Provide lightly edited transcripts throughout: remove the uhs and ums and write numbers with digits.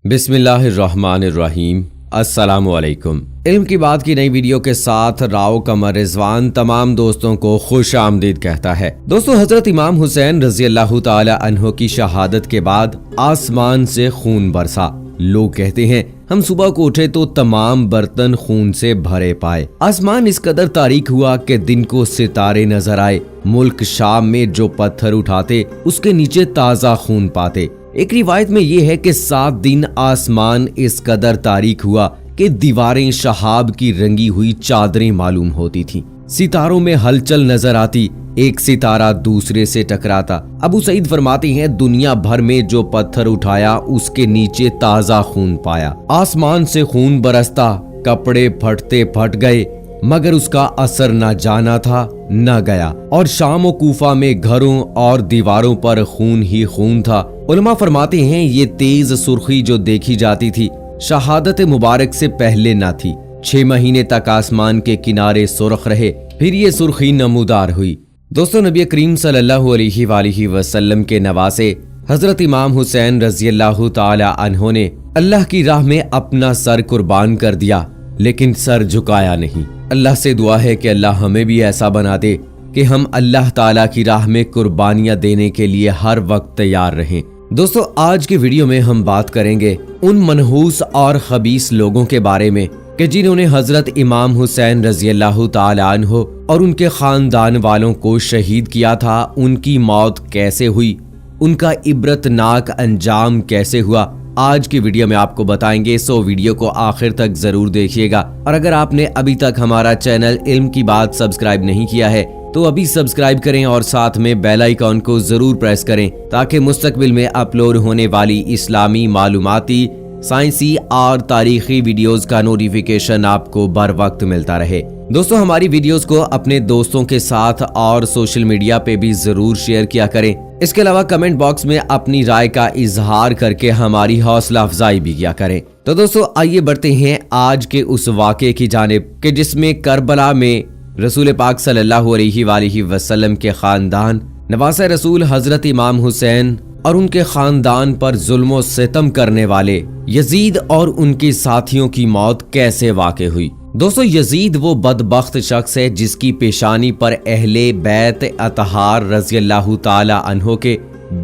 بسم اللہ الرحمن الرحیم۔ السلام علیکم۔ علم کی بات کی نئی ویڈیو کے ساتھ راؤ قمر رضوان تمام دوستوں کو خوش آمدید کہتا ہے۔ دوستو، حضرت امام حسین رضی اللہ تعالی عنہ کی شہادت کے بعد آسمان سے خون برسا۔ لوگ کہتے ہیں ہم صبح کو اٹھے تو تمام برتن خون سے بھرے پائے۔ آسمان اس قدر تاریک ہوا کہ دن کو ستارے نظر آئے۔ ملک شام میں جو پتھر اٹھاتے اس کے نیچے تازہ خون پاتے۔ ایک روایت میں یہ ہے کہ 7 دن آسمان اس قدر تاریک ہوا کہ دیواریں شہاب کی رنگی ہوئی چادریں معلوم ہوتی تھیں۔ ستاروں میں ہلچل نظر آتی، ایک ستارہ دوسرے سے ٹکراتا۔ ابو سعید فرماتے ہیں دنیا بھر میں جو پتھر اٹھایا اس کے نیچے تازہ خون پایا۔ آسمان سے خون برستا، کپڑے پھٹتے پھٹ گئے، مگر اس کا اثر نہ جانا تھا نہ گیا، اور شام و کوفہ میں گھروں اور دیواروں پر خون ہی خون تھا۔ علماء فرماتے ہیں یہ تیز سرخی جو دیکھی جاتی تھی شہادت مبارک سے پہلے نہ تھی۔ 6 مہینے تک آسمان کے کنارے سرخ رہے، پھر یہ سرخی نمودار ہوئی۔ دوستو، نبی کریم صلی اللہ علیہ وآلہ وسلم کے نواسے حضرت امام حسین رضی اللہ تعالی عنہ نے اللہ کی راہ میں اپنا سر قربان کر دیا، لیکن سر جھکایا نہیں۔ اللہ سے دعا ہے کہ اللہ ہمیں بھی ایسا بنا دے کہ ہم اللہ تعالیٰ کی راہ میں قربانیاں دینے کے لیے ہر وقت تیار رہیں۔ دوستو، آج کی ویڈیو میں ہم بات کریں گے ان منحوس اور خبیث لوگوں کے بارے میں کہ جنہوں نے حضرت امام حسین رضی اللہ تعالی عنہ اور ان کے خاندان والوں کو شہید کیا تھا۔ ان کی موت کیسے ہوئی، ان کا عبرت ناک انجام کیسے ہوا، آج کی ویڈیو میں آپ کو بتائیں گے، سو ویڈیو کو آخر تک ضرور دیکھیے گا۔ اور اگر آپ نے ابھی تک ہمارا چینل علم کی بات سبسکرائب نہیں کیا ہے تو ابھی سبسکرائب کریں اور ساتھ میں بیل آئیکن کو ضرور پریس کریں تاکہ مستقبل میں اپلوڈ ہونے والی اسلامی معلوماتی، سائنسی اور تاریخی ویڈیوز کا نوٹیفیکیشن آپ کو بر وقت ملتا رہے۔ دوستو، ہماری ویڈیوز کو اپنے دوستوں کے ساتھ اور سوشل میڈیا پہ بھی ضرور شیئر کیا کریں۔ اس کے علاوہ کمنٹ باکس میں اپنی رائے کا اظہار کر کے ہماری حوصلہ افزائی بھی کیا کریں۔ تو دوستو، آئیے بڑھتے ہیں آج کے اس واقعے کی جانب کہ جس میں کربلا میں رسول پاک صلی اللہ علیہ وآلہ وسلم کے خاندان، نواسہ رسول حضرت امام حسین اور ان کے خاندان پر ظلم و ستم کرنے والے یزید اور ان کے ساتھیوں کی موت کیسے واقع ہوئی۔ دوستو، یزید وہ بدبخت شخص ہے جس کی پیشانی پر اہل بیت اطہار رضی اللہ تعالی عنہ کے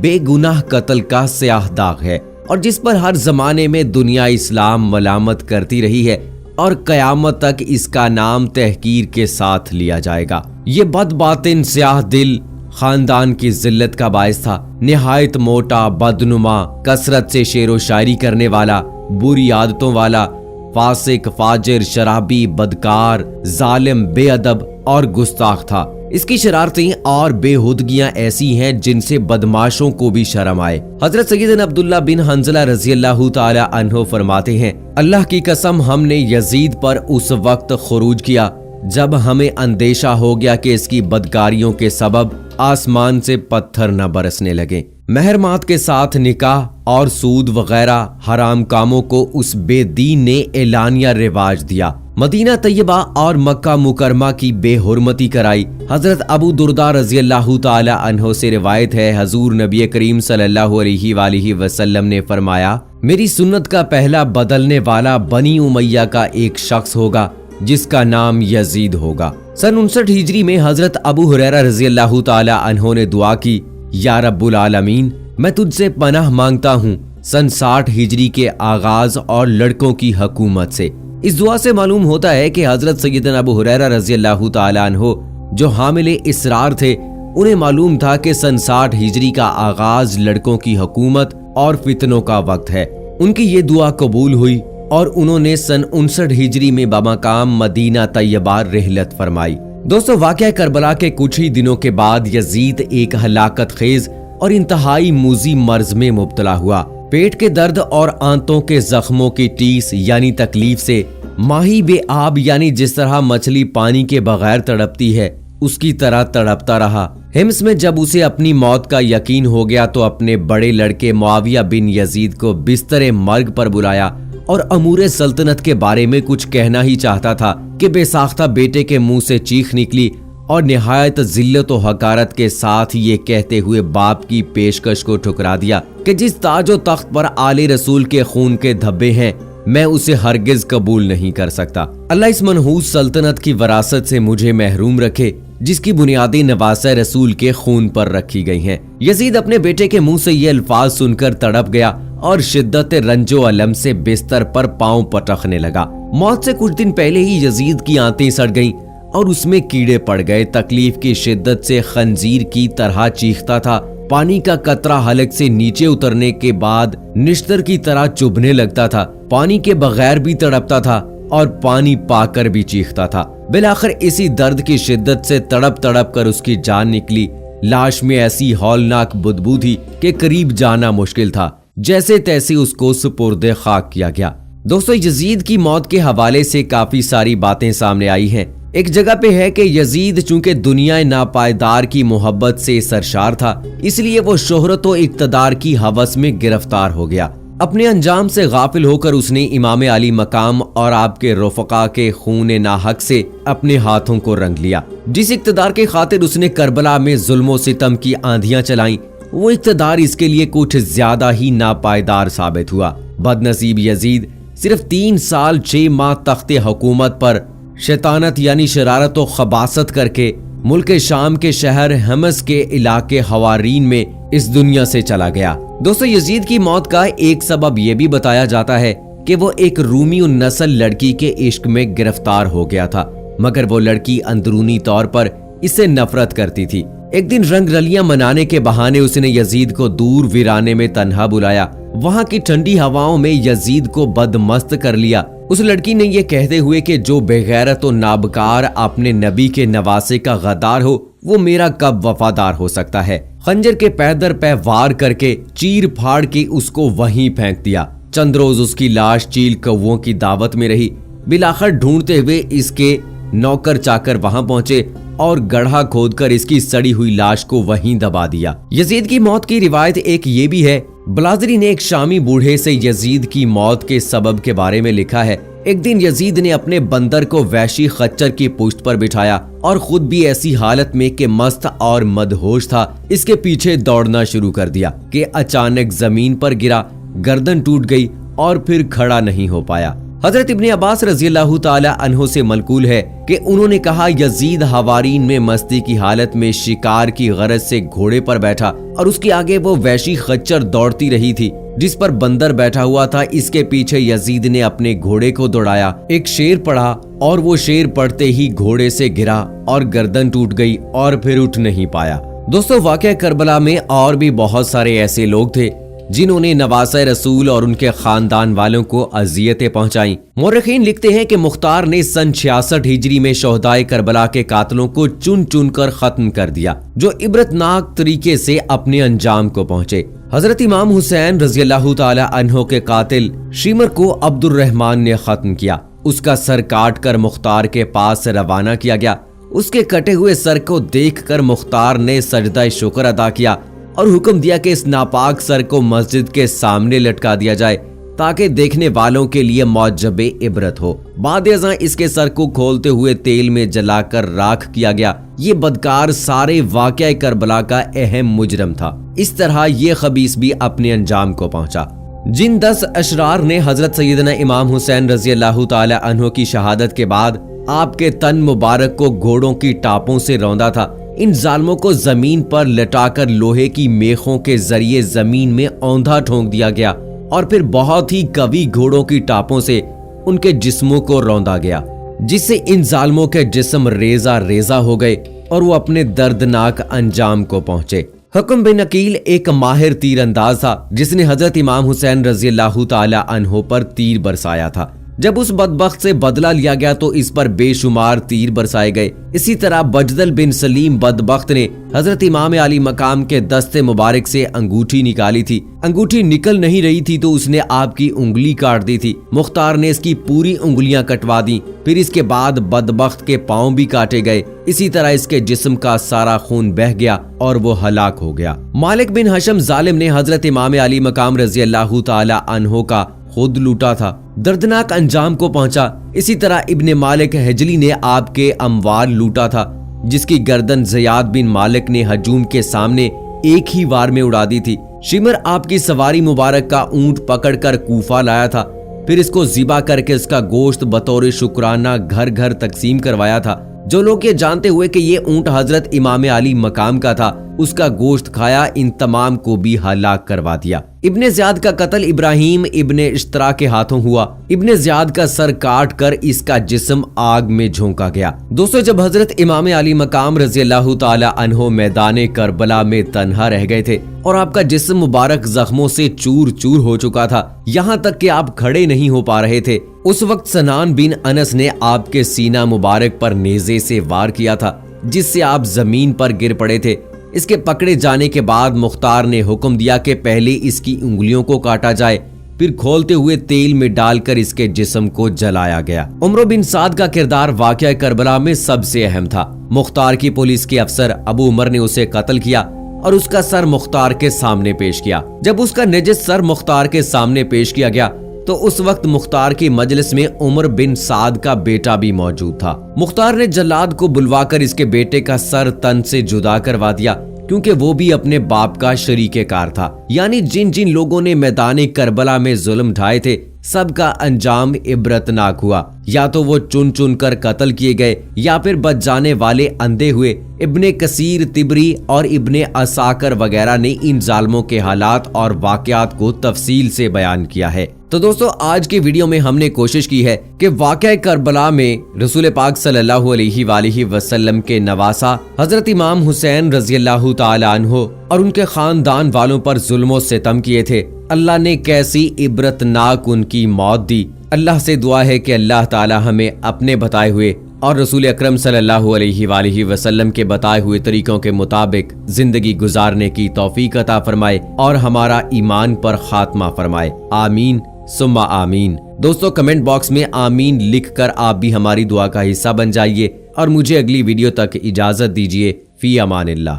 بے گناہ قتل کا سیاہ داغ ہے، اور جس پر ہر زمانے میں دنیا اسلام ملامت کرتی رہی ہے اور قیامت تک اس کا نام تحقیر کے ساتھ لیا جائے گا۔ یہ بد باطن سیاہ دل خاندان کی ذلت کا باعث تھا۔ نہایت موٹا، بدنما، کثرت سے شعر و شاعری کرنے والا، بری عادتوں والا، فاسق، فاجر، شرابی، بدکار، ظالم، بے ادب اور گستاخ تھا۔ اس کی شرارتیں اور بے ہودگیاں ایسی ہیں جن سے بدماشوں کو بھی شرم آئے۔ حضرت سیدنا عبداللہ بن حنظلہ رضی اللہ تعالی عنہ فرماتے ہیں اللہ کی قسم ہم نے یزید پر اس وقت خروج کیا جب ہمیں اندیشہ ہو گیا کہ اس کی بدکاریوں کے سبب آسمان سے پتھر نہ برسنے لگے۔ محرمات کے ساتھ نکاح اور سود وغیرہ حرام کاموں کو اس بے دین نے اعلانیہ رواج دیا۔ مدینہ طیبہ اور مکہ مکرمہ کی بے حرمتی کرائی۔ حضرت ابو درداء رضی اللہ تعالی عنہ سے روایت ہے حضور نبی کریم صلی اللہ علیہ وآلہ وسلم نے فرمایا میری سنت کا پہلا بدلنے والا بنی امیہ کا ایک شخص ہوگا جس کا نام یزید ہوگا۔ سن 59 ہجری میں حضرت ابو ہریرہ رضی اللہ تعالی عنہ نے دعا کی یا رب العالمین میں تجھ سے پناہ مانگتا ہوں سن 60 ہجری کے آغاز اور لڑکوں کی حکومت سے۔ اس دعا سے معلوم ہوتا ہے کہ حضرت سیدنا ابو ہریرہ رضی اللہ تعالی عنہ جو حامل اسرار تھے انہیں معلوم تھا کہ سن 60 ہجری کا آغاز لڑکوں کی حکومت اور فتنوں کا وقت ہے۔ ان کی یہ دعا قبول ہوئی اور انہوں نے سن 59 ہجری میں بمقام مدینہ طیبہ رحلت فرمائی۔ دوستو، واقعہ کربلا کے کچھ ہی دنوں کے بعد یزید ایک ہلاکت خیز اور انتہائی موذی مرض میں مبتلا ہوا۔ پیٹ کے درد اور آنتوں کے زخموں کی ٹیس یعنی تکلیف سے ماہی بے آب یعنی جس طرح مچھلی پانی کے بغیر تڑپتی ہے اس کی طرح تڑپتا رہا۔ حمص میں جب اسے اپنی موت کا یقین ہو گیا تو اپنے بڑے لڑکے معاویہ بن یزید کو بستر مرگ پر بلایا اور امور سلطنت کے بارے میں کچھ کہنا ہی چاہتا تھا کہ بے ساختہ بیٹے کے منہ سے چیخ نکلی اور نہایت ذلت و حقارت کے ساتھ یہ کہتے ہوئے باپ کی پیشکش کو ٹھکرا دیا کہ جس تاج و تخت پر آل رسول کے خون کے دھبے ہیں میں اسے ہرگز قبول نہیں کر سکتا۔ اللہ اس منحوس سلطنت کی وراثت سے مجھے محروم رکھے جس کی بنیادی نواسہ رسول کے خون پر رکھی گئی ہیں۔ یزید اپنے بیٹے کے منہ سے یہ الفاظ سن کر تڑپ گیا اور شدت رنج و الم سے بستر پر پاؤں پٹکنے لگا۔ موت سے کچھ دن پہلے ہی یزید کی آنتیں سڑ گئیں اور اس میں کیڑے پڑ گئے۔ تکلیف کی شدت سے خنزیر کی طرح چیختا تھا۔ پانی کا قطرہ حلق سے نیچے اترنے کے بعد نشتر کی طرح چبھنے لگتا تھا۔ پانی کے بغیر بھی تڑپتا تھا اور پانی پا کر بھی چیختا تھا۔ بالآخر اسی درد کی شدت سے تڑپ تڑپ کر اس کی جان نکلی۔ لاش میں ایسی ہولناک بدبو تھی کہ قریب جانا مشکل تھا۔ جیسے تیسے اس کو سپرد خاک کیا گیا۔ دوستو، یزید کی موت کے حوالے سے کافی ساری باتیں سامنے آئی ہیں۔ ایک جگہ پہ ہے کہ یزید چونکہ دنیا ناپائیدار کی محبت سے سرشار تھا، اس لیے وہ شہرت و اقتدار کی ہوس میں گرفتار ہو گیا۔ اپنے انجام سے غافل ہو کر اس نے امام علی مقام اور آپ کے رفقا کے خون ناحق سے اپنے ہاتھوں کو رنگ لیا۔ جس اقتدار کے خاطر اس نے کربلا میں ظلم و ستم کی آندھیاں چلائیں، وہ اقتدار اس کے لیے کچھ زیادہ ہی ناپائیدار ثابت ہوا۔ بد نصیب یزید صرف 3 سال 6 ماہ تخت حکومت پر شیطانت یعنی شرارت و خباثت کر کے ملک شام کے شہر حمص کے علاقے حوارین میں اس دنیا سے چلا گیا۔ دوستو، یزید کی موت کا ایک سبب یہ بھی بتایا جاتا ہے کہ وہ ایک رومی النسل لڑکی کے عشق میں گرفتار ہو گیا تھا، مگر وہ لڑکی اندرونی طور پر اس سے نفرت کرتی تھی۔ ایک دن رنگ رلیاں منانے کے بہانے اس نے یزید کو دور ویرانے میں تنہا بلایا۔ وہاں کی ٹھنڈی ہواؤں میں یزید کو بدمست کر لیا۔ اس لڑکی نے یہ کہتے ہوئے کہ جو بے غیرت و نابکار اپنے نبی کے نواسے کا غدار ہو وہ میرا کب وفادار ہو سکتا ہے، خنجر کے پے در پے وار کر کے چیر پھاڑ کے اس کو وہیں پھینک دیا۔ چند روز اس کی لاش چیل کووں کی دعوت میں رہی۔ بالآخر ڈھونڈتے ہوئے اس کے نوکر چاکر وہاں پہنچے اور گڑھا کھود کر اس کی سڑی ہوئی لاش کو وہیں دبا دیا۔ یزید کی موت کی روایت ایک یہ بھی ہے۔ بلازری نے ایک شامی بوڑھے سے یزید کی موت کے سبب کے بارے میں لکھا ہے۔ ایک دن یزید نے اپنے بندر کو وحشی خچر کی پشت پر بٹھایا اور خود بھی ایسی حالت میں کہ مست اور مدہوش تھا اس کے پیچھے دوڑنا شروع کر دیا کہ اچانک زمین پر گرا، گردن ٹوٹ گئی اور پھر کھڑا نہیں ہو پایا۔ حضرت ابن عباس رضی اللہ تعالی عنہ سے منقول ہے کہ انہوں نے کہا یزید حوارین میں مستی کی حالت میں شکار کی غرض سے گھوڑے پر بیٹھا اور اس کے آگے وہ وحشی خچر دوڑتی رہی تھی جس پر بندر بیٹھا ہوا تھا۔ اس کے پیچھے یزید نے اپنے گھوڑے کو دوڑایا، ایک شیر پڑا اور وہ شیر پڑتے ہی گھوڑے سے گرا اور گردن ٹوٹ گئی اور پھر اٹھ نہیں پایا۔ دوستو، واقعہ کربلا میں اور بھی بہت سارے ایسے لوگ تھے جنہوں نے نواسہ رسول اور ان کے خاندان والوں کو اذیتیں پہنچائیں۔ مورخین لکھتے ہیں کہ مختار نے سن 66 ہجری میں شہدائے کربلا کے قاتلوں کو چن چن کر ختم کر دیا جو عبرتناک طریقے سے اپنے انجام کو پہنچے۔ حضرت امام حسین رضی اللہ تعالی عنہ کے قاتل شیمر کو عبد الرحمن نے ختم کیا۔ اس کا سر کاٹ کر مختار کے پاس روانہ کیا گیا۔ اس کے کٹے ہوئے سر کو دیکھ کر مختار نے سجدہ شکر ادا کیا اور حکم دیا کہ اس ناپاک سر کو مسجد کے سامنے لٹکا دیا جائے تاکہ دیکھنے والوں کے لیے موجب عبرت ہو۔ بعد ازاں اس کے سر کو کھولتے ہوئے تیل میں جلا کر راکھ کیا گیا۔ یہ بدکار سارے واقعہ کربلا کا اہم مجرم تھا۔ اس طرح یہ خبیث بھی اپنے انجام کو پہنچا۔ جن 10 اشرار نے حضرت سیدنا امام حسین رضی اللہ تعالی عنہ کی شہادت کے بعد آپ کے تن مبارک کو گھوڑوں کی ٹاپوں سے روندا تھا، ان ظالموں کو زمین پر لٹا کر لوہے کی میخوں کے ذریعے زمین میں اوندھا ٹھونک دیا گیا اور پھر بہت ہی قوی گھوڑوں کی ٹاپوں سے ان کے جسموں کو روندا گیا، جس سے ان ظالموں کے جسم ریزہ ریزہ ہو گئے اور وہ اپنے دردناک انجام کو پہنچے۔ حکم بن عقیل ایک ماہر تیر انداز تھا جس نے حضرت امام حسین رضی اللہ تعالی عنہ پر تیر برسایا تھا۔ جب اس بدبخت سے بدلہ لیا گیا تو اس پر بے شمار تیر برسائے گئے۔ اسی طرح بجدل بن سلیم بدبخت نے حضرت امام علی مقام کے دست مبارک سے انگوٹھی نکالی تھی۔ انگوٹھی نکل نہیں رہی تھی تو اس نے آپ کی انگلی کاٹ دی تھی۔ مختار نے اس کی پوری انگلیاں کٹوا دی، پھر اس کے بعد بدبخت کے پاؤں بھی کاٹے گئے۔ اسی طرح اس کے جسم کا سارا خون بہہ گیا اور وہ ہلاک ہو گیا۔ مالک بن حشم ظالم نے حضرت امام علی مقام رضی اللہ تعالی عنہ کا خود لوٹا تھا، دردناک انجام کو پہنچا۔ اسی طرح ابن مالک حجلی نے آپ کے اموال لوٹا تھا، جس کی گردن زیاد بن مالک نے ہجوم کے سامنے ایک ہی وار میں اڑا دی تھی۔ شمر آپ کی سواری مبارک کا اونٹ پکڑ کر کوفہ لایا تھا، پھر اس کو ذبح کر کے اس کا گوشت بطور شکرانہ گھر گھر تقسیم کروایا تھا۔ جو لوگ یہ جانتے ہوئے کہ یہ اونٹ حضرت امام علی مقام کا تھا، اس کا گوشت کھایا، ان تمام کو بھی ہلاک کروا دیا۔ ابن زیاد کا قتل ابراہیم ابن اشترا کے ہاتھوں ہوا۔ ابن زیاد کا سر کاٹ کر اس کا جسم آگ میں جھونکا گیا۔ دوستو، جب حضرت امام علی مقام رضی اللہ تعالی عنہ میدان کربلا میں تنہا رہ گئے تھے اور آپ کا جسم مبارک زخموں سے چور چور ہو چکا تھا، یہاں تک کہ آپ کھڑے نہیں ہو پا رہے تھے، اس وقت سنان بن انس نے آپ کے سینہ مبارک پر نیزے سے وار کیا تھا، جس سے آپ زمین پر گر پڑے تھے۔ اس کے پکڑے جانے کے بعد مختار نے حکم دیا کہ پہلے اس کی انگلیوں کو کاٹا جائے، پھر کھولتے ہوئے تیل میں ڈال کر اس کے جسم کو جلایا گیا۔ عمرو بن سعد کا کردار واقعہ کربلا میں سب سے اہم تھا۔ مختار کی پولیس کے افسر ابو عمر نے اسے قتل کیا اور اس کا سر مختار کے سامنے پیش کیا۔ جب اس کا نجس سر مختار کے سامنے پیش کیا گیا تو اس وقت مختار کی مجلس میں عمر بن سعد کا بیٹا بھی موجود تھا۔ مختار نے جلاد کو بلوا کر اس کے بیٹے کا سر تن سے جدا کروا دیا، کیونکہ وہ بھی اپنے باپ کا شریک کار تھا۔ یعنی جن جن لوگوں نے میدان کربلا میں ظلم ڈھائے تھے، سب کا انجام عبرتناک ہوا۔ یا تو وہ چن چن کر قتل کیے گئے یا پھر بچ جانے والے اندھے ہوئے۔ ابن کثیر، طبری اور ابن عساکر وغیرہ نے ان ظالموں کے حالات اور واقعات کو تفصیل سے بیان کیا ہے۔ تو دوستو، آج کی ویڈیو میں ہم نے کوشش کی ہے کہ واقعہ کربلا میں رسول پاک صلی اللہ علیہ وآلہ وسلم کے نواسا حضرت امام حسین رضی اللہ تعالی عنہ اور ان کے خاندان والوں پر ظلم و ستم کیے تھے، اللہ نے کیسی عبرتناک ان کی موت دی۔ اللہ سے دعا ہے کہ اللہ تعالی ہمیں اپنے بتائے ہوئے اور رسول اکرم صلی اللہ علیہ وآلہ وسلم کے بتائے ہوئے طریقوں کے مطابق زندگی گزارنے کی توفیق عطا فرمائے اور ہمارا ایمان پر خاتمہ فرمائے۔ آمین ثم آمین۔ دوستو، کمنٹ باکس میں آمین لکھ کر آپ بھی ہماری دعا کا حصہ بن جائیے اور مجھے اگلی ویڈیو تک اجازت دیجیے۔ فی امان اللہ۔